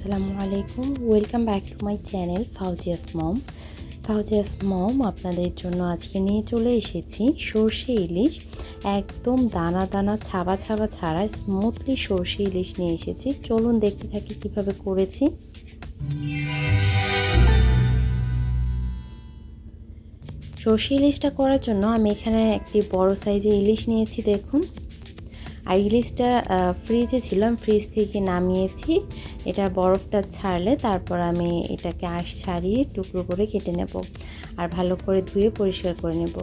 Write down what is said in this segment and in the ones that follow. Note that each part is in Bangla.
আসসালামু আলাইকুম, welcome back to my channel Fauzia's mom. Fauzia's mom আপনাদের জন্য আজকে নিয়ে চলে এসেছি সর্ষে ইলিশ। একদম দানা দানা ছাবা ছাবা ছাড়া স্মুথলি সর্ষে ইলিশ নিয়ে এসেছি। চলুন দেখতে থাকি কিভাবে করেছি। সর্ষে ইলিশটা করার জন্য আমি এখানে একটি বড় সাইজের ইলিশ নিয়েছি, দেখুন। আর ইলিশটা ফ্রিজে ছিল, আমি ফ্রিজ থেকে নামিয়েছি। এটা বরফটা ছাড়লে তারপর আমি এটাকে আঁশ ছাড়িয়ে টুকরো করে কেটে নেব আর ভালো করে ধুয়ে পরিষ্কার করে নেব।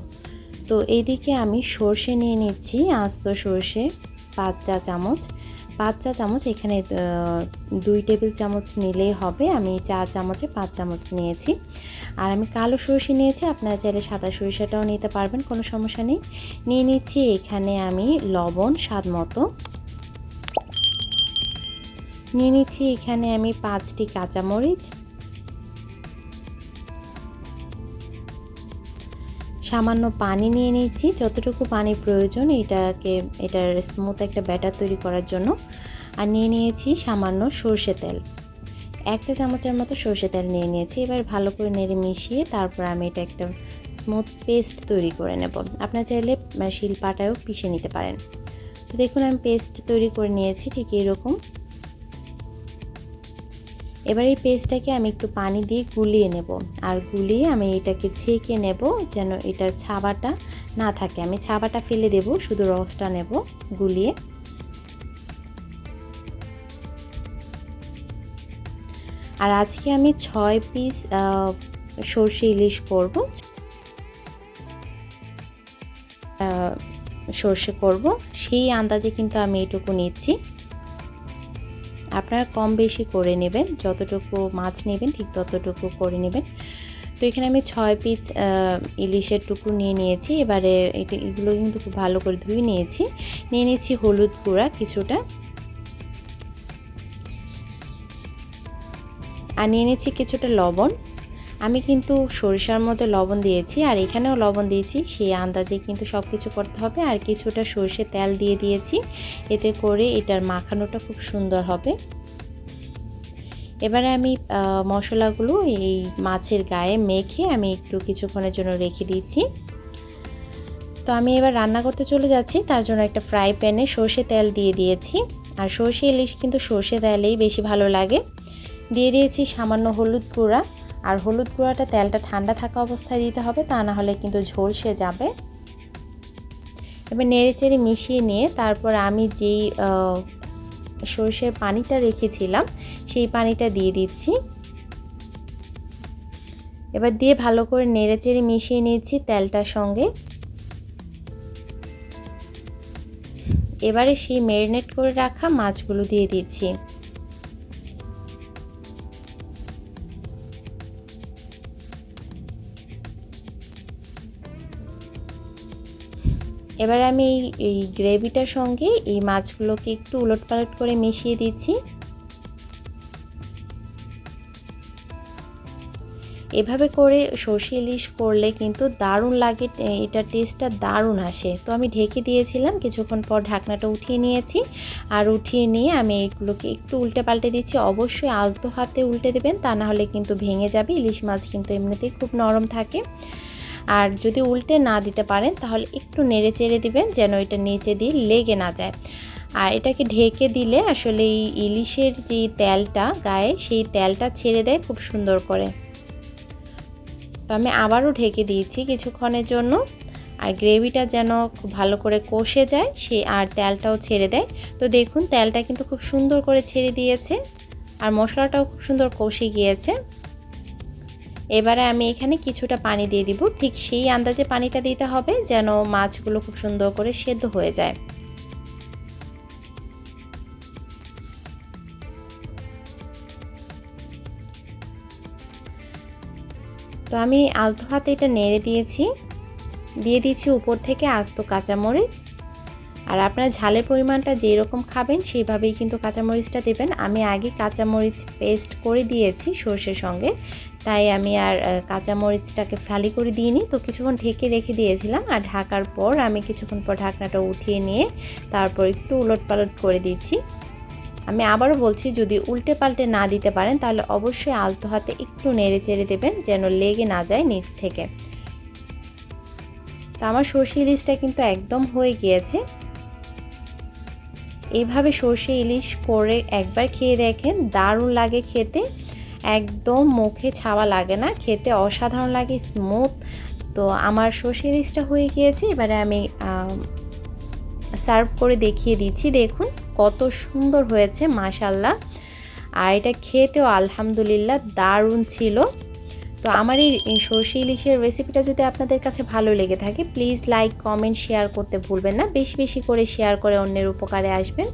তো এইদিকে আমি সর্ষে নিয়ে নিচ্ছি, আস্ত সর্ষে 5 চা চামচ। এখানে 2 টেবিল চামচ নিলেই হবে। আমি 4 চামচে 5 চামচ নিয়েছি। আর আমি কালো সরষে নিয়েছি, আপনারা চাইলে সাদা সরিষাটাও নিতে পারবেন, কোনো সমস্যা নেই। নিয়ে নিচ্ছি এখানে আমি লবণ স্বাদ মতো। নিয়ে নিচ্ছি এখানে আমি 5টি কাঁচামরিচ, সামান্য পানি নিয়ে নিচ্ছি, যতটুকু পানি প্রয়োজন এটার স্মুথ একটা ব্যাটার তৈরি করার জন্য। আর নিয়ে নিয়েছি সামান্য সর্ষে তেল, 1 চা চামচের মতো সর্ষে তেল নিয়ে নিয়েছি। এবার ভালো করে নেড়ে মিশিয়ে তারপর আমি এটা একটা স্মুথ পেস্ট তৈরি করে নেব। আপনারা চাইলে শিলপাটায়ও পিষে নিতে পারেন। তো দেখুন আমি পেস্ট তৈরি করে নিয়েছি ঠিক এরকম। এবার এই পেস্টটাকে আমি একটু পানি দিয়ে গুলিয়ে নেব, আর গুলিয়ে আমি এটাকে ছেঁকে নেব যেন এটার ছাবাটা না থাকে। আমি ছাবাটা ফেলে দেব, শুধু রসটা নেব গুলিয়ে। আর আজকে আমি 6 পিস সর্ষে ইলিশ করব, সর্ষে করব, সেই আন্দাজে কিন্তু আমি এটুকু নিচ্ছি। আপনারা কম বেশি করে নেবেন, যতটুকু মাছ নেবেন ঠিক ততটুকু করে নেবেন। তো এখানে আমি 6 পিস ইলিশের টুকরো নিয়ে নিয়েছি। এবারে এগুলো কিন্তু খুব ভালো করে ধুয়ে নিয়েছি। নিয়ে নিচ্ছি হলুদ গুঁড়া কিছুটা, আর নিয়ে নিচ্ছি কিছুটা লবণ। আমি কিন্তু সরিষার মধ্যে লবণ দিয়েছি আর এখানেও লবণ দিয়েছি, সেই আন্দাজে কিন্তু সব কিছু করতে হবে। আর কিছুটা সর্ষে তেল দিয়ে দিয়েছি, এতে করে এটার মাখানোটা খুব সুন্দর হবে। এবারে আমি মশলাগুলো এই মাছের গায়ে মেখে আমি একটু কিছুক্ষণের জন্য রেখে দিয়েছি। তো আমি এবার রান্না করতে চলে যাচ্ছি। তার জন্য একটা ফ্রাই প্যানে সর্ষে তেল দিয়ে দিয়েছি। আর সর্ষে ইলিশ কিন্তু সর্ষে তেলেই বেশি ভালো লাগে। দিয়ে দিয়েছি সামান্য হলুদ গুঁড়া, আর হলুদ গুঁড়াটা তেলটা ঠান্ডা থাকা অবস্থায় দিতে হবে, তা না হলে কিন্তু ঝলসে যাবে। এবার নেড়ে চেড়ে মিশিয়ে নিয়ে তারপর আমি যেই সর্ষের পানিটা রেখেছিলাম সেই পানিটা দিয়ে দিচ্ছি। এবার দিয়ে ভালো করে নেড়ে চেড়ে মিশিয়ে নিচ্ছি তেলটার সঙ্গে। এবারে সেই ম্যারিনেট করে রাখা মাছগুলো দিয়ে দিচ্ছি। এবার আমি এই গ্রেভিটার সঙ্গে এই মাছগুলোকে একটু উলটপালট করে মিশিয়ে দিচ্ছি। এভাবে করে সর্ষে ইলিশ করলে কিন্তু দারুণ লাগে, এটা টেস্টটা দারুণ আসে। তো আমি ঢেকে দিয়েছিলাম, কিছুক্ষণ পর ঢাকনাটা উঠিয়ে নিয়েছি। আর উঠিয়ে নিয়ে আমি এগুলোকে একটু উল্টে পাল্টে দিচ্ছি। অবশ্যই আলতো হাতে উল্টে দেবেন, তা না হলে কিন্তু ভেঙে যাবে। ইলিশ মাছ কিন্তু এমনিতেই খুব নরম থাকে। আর যদি উল্টে না দিতে পারেন তাহলে একটু নেড়ে চেড়ে দিবেন যেন এটা নিচে দিয়ে লেগে না যায়। আর এটাকে ঢেকে দিলে আসলে এই ইলিশের যে তেলটা গায়ে সেই তেলটা ছেড়ে দেয় খুব সুন্দর করে। তো আমি আবারও ঢেকে দিয়েছি কিছুক্ষণের জন্য। আর গ্রেভিটা যেন খুব ভালো করে কষে যায় আর তেলটাও ছেড়ে দেয়। তো দেখুন তেলটা কিন্তু খুব সুন্দর করে ছেড়ে দিয়েছে আর মশলাটাও খুব সুন্দর কষে গিয়েছে। এবারে আমি এখানে কিছুটা পানি দিয়ে দিব, ঠিক সেই আন্দাজে পানিটা দিতে হবে যেন মাছগুলো খুব সুন্দর করে সেদ্ধ হয়ে যায়। তো আমি আলতো হাতে এটা নেড়ে দিয়েছি। দিয়ে দিচ্ছি উপর থেকে আস্ত কাঁচামরিচ। আর আপনারা ঝালের পরিমাণটা যেরকম খাবেন সেইভাবেই কিন্তু কাঁচামরিচটা দেবেন। আমি আগে কাঁচামরিচ পেস্ট করে দিয়েছি সর্ষের সঙ্গে, তাই আমি আর কাঁচামরিচটাকে ফালি করে দিইনি। তো কিছুক্ষণ ঢেকে রেখে দিয়েছিলাম, আর ঢাকার পর আমি কিছুক্ষণ পর ঢাকনাটা উঠিয়ে নিয়ে তারপর একটু উলটপালট করে দিচ্ছি। আমি আবারও বলছি, যদি উল্টে পাল্টে না দিতে পারেন তাহলে অবশ্যই আলতো হাতে একটু নেড়ে চেড়ে দেবেন যেন লেগে না যায় নিচ থেকে। তো আমার সর্ষে ইলিশটা কিন্তু একদম হয়ে গিয়েছে। এইভাবে সর্ষে ইলিশ করে একবার খেয়ে দেখেন, দারুণ লাগে খেতে, একদম মুখে ছাওয়া লাগে না, খেতে অসাধারণ লাগে, স্মুথ। তো আমার সর্ষে ইলিশটা হয়ে গিয়েছে, এবারে আমি সার্ভ করে দেখিয়ে দিচ্ছি। দেখুন কত সুন্দর হয়েছে মাশাআল্লাহ, আর এটা খেতেও আলহামদুলিল্লাহ দারুণ ছিল। তো আমার এই সর্ষে ইলিশের রেসিপিটা যদি আপনাদের কাছে ভালো লেগে থাকে, প্লিজ লাইক কমেন্ট শেয়ার করতে ভুলবেন না, বেশি বেশি করে শেয়ার করে অন্যের উপকারে আসবেন।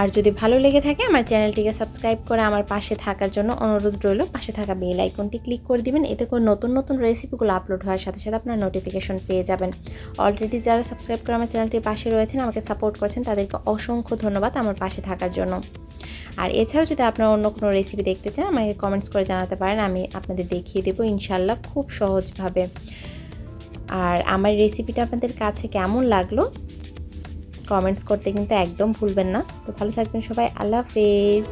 আর যদি ভালো লেগে থাকে আমার চ্যানেলটিকে সাবস্ক্রাইব করে আমার পাশে থাকার জন্য অনুরোধ রইল। পাশে থাকা বেল আইকনটি ক্লিক করে দিবেন, এতে করে নতুন নতুন রেসিপিগুলো আপলোড হওয়ার সাথে সাথে আপনার নোটিফিকেশন পেয়ে যাবেন। অলরেডি যারা সাবস্ক্রাইব করে আমার চ্যানেলটির পাশে রয়েছেন, আমাকে সাপোর্ট করছেন, তাদেরকে অসংখ্য ধন্যবাদ আমার পাশে থাকার জন্য। আর এছাড়াও যদি আপনারা অন্য কোনো রেসিপি দেখতে চান, আমাকে কমেন্টস করে জানাতে পারেন, আমি আপনাদের দেখিয়ে দেবো ইনশাল্লাহ খুব সহজভাবে। আর আমার রেসিপিটা আপনাদের কাছে কেমন লাগলো কমেন্টস করতে কিন্তু একদম ভুলবেন না। তো ভালো থাকবেন সবাই, আল্লাহ হাফেজ।